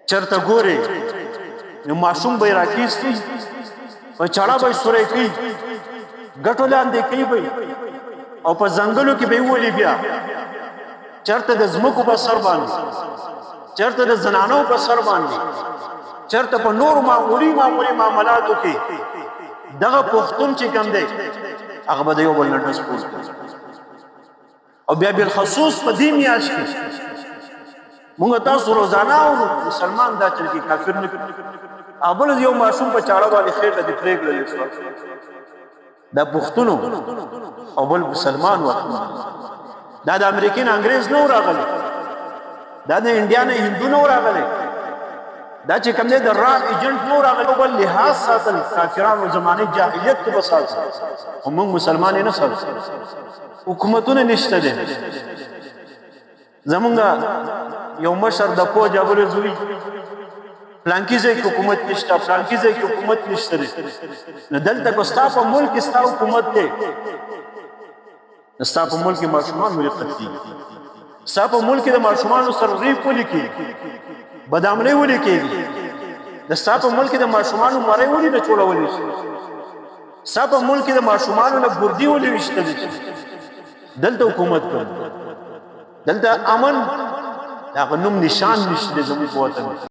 چرته ګوري نو ماشوم به راکېستي په چړه به سورې کوي ګټو لاندې کوي به او په ځنګلو کې به یې ولي بیا چرته د ځمکو په سر باندې چرته د زنانو په سر باندې چرته په نور معمولي معاملاتو کې دغه پښتون چې کوم دی هغه به د یو بل نه ډز پوس او بیا بالخصوص په دې میاشت کې مونږ تاسو روزانه او مسلمان دا چل کې کافر نه ابل یو ماشوم په چاړه باندې خېټه دې پرېګل دا پښتونو او بل مسلمان وخت دا د امریکای انګريز نو راغلی دا د انډیا نه هندو نو راغلی دا چې کوم دی د را ایجنټ نو راغلی بل لحاظ ساتل کافرانو زمانه جاهلیت کې بسات هم مسلمان نه ساتل حکومتونه نشته دي زمونږه یو مشر د پوج ابو زوی پلانکی ځای کې حکومت نشته پلانکی ځای کې حکومت نشته نه دلته کو ستا په ملک ستا حکومت دی ستا په ملک ماشومان ملي قتلي ستا په ملک د ماشومان سره ریپ ولیکي بدامنۍ ولیکي د ستا په ملک د ماشومان مړی ولې نه چوړولې ستا په ملک د ماشومان نه ګردي ولې وشتل دلته حکومت کوي دلته امن دا نوم نشان نشته زموږ په وطن